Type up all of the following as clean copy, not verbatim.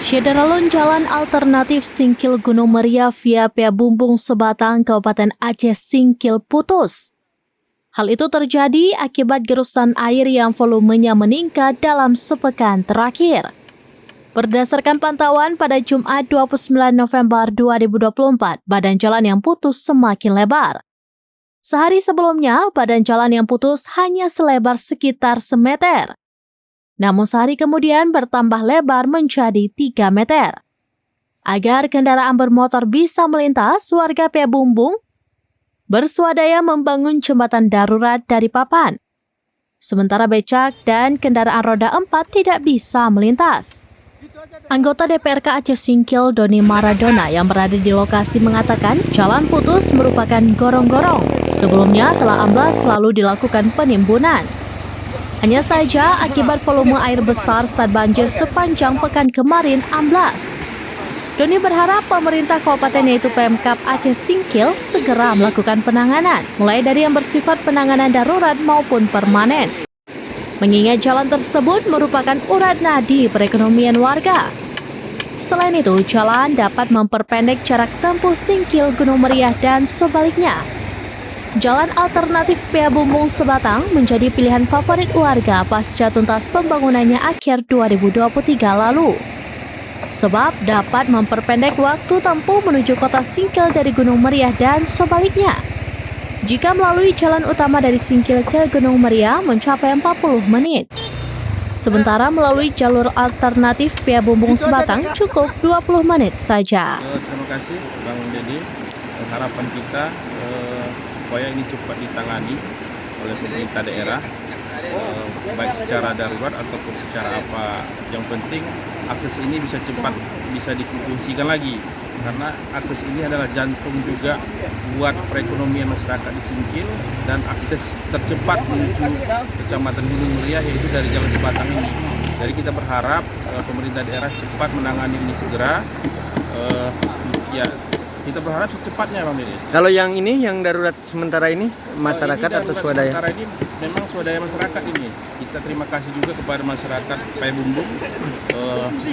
Syederalun jalan alternatif Singkil Gunung Meriah via Bumbung Sebatang, Kabupaten Aceh Singkil putus. Hal itu terjadi akibat gerusan air yang volumenya meningkat dalam sepekan terakhir. Berdasarkan pantauan pada Jumat 29 November 2024, badan jalan yang putus semakin lebar. Sehari sebelumnya, badan jalan yang putus hanya selebar sekitar semeter. Namun sehari kemudian bertambah lebar menjadi 3 meter. Agar kendaraan bermotor bisa melintas, warga Bumbung berswadaya membangun jembatan darurat dari papan. Sementara becak dan kendaraan roda 4 tidak bisa melintas. Anggota DPRK Aceh Singkil Doni Maradona yang berada di lokasi mengatakan jalan putus merupakan gorong-gorong. Sebelumnya telah amblas lalu dilakukan penimbunan. Hanya saja akibat volume air besar saat banjir sepanjang pekan kemarin amblas. Doni berharap pemerintah kabupaten yaitu Pemkab Aceh Singkil segera melakukan penanganan, mulai dari yang bersifat penanganan darurat maupun permanen. Mengingat jalan tersebut merupakan urat nadi perekonomian warga. Selain itu, jalan dapat memperpendek jarak tempuh Singkil Gunung Meriah dan sebaliknya. Jalan alternatif Bumbung Sebatang menjadi pilihan favorit warga pasca tuntas pembangunannya akhir 2023 lalu. Sebab dapat memperpendek waktu tempuh menuju kota Singkil dari Gunung Meriah dan sebaliknya. Jika melalui jalan utama dari Singkil ke Gunung Meriah mencapai 40 menit. Sementara melalui jalur alternatif Bumbung Sebatang cukup 20 menit saja. Terima kasih Bang Dedi. Harapan kita supaya ini cepat ditangani oleh pemerintah daerah, baik secara darurat ataupun secara apa. Yang penting akses ini bisa cepat bisa difungsikan lagi, karena akses ini adalah jantung juga buat perekonomian masyarakat di Singkil dan akses tercepat menuju Kecamatan Gunung Meriah yaitu dari Jalan Sebatang ini. Jadi kita berharap pemerintah daerah cepat menangani ini segera. Kita berharap secepatnya Bang Dede. Kalau yang ini, yang darurat sementara ini, masyarakat ini atau swadaya? Sementara ini memang swadaya masyarakat ini. Kita terima kasih juga kepada masyarakat Bumbung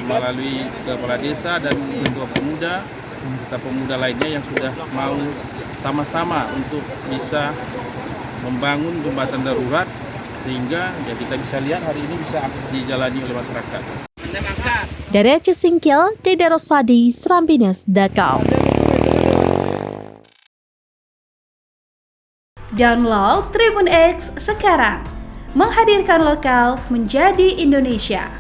melalui kepala desa dan ketua pemuda, serta pemuda lainnya yang sudah mau sama-sama untuk bisa membangun jembatan darurat sehingga ya kita bisa lihat hari ini bisa dijalani oleh masyarakat. Dari Aceh Singkil, Dede Rosadi, Serambines.com. Download Tribun X sekarang, menghadirkan lokal menjadi Indonesia.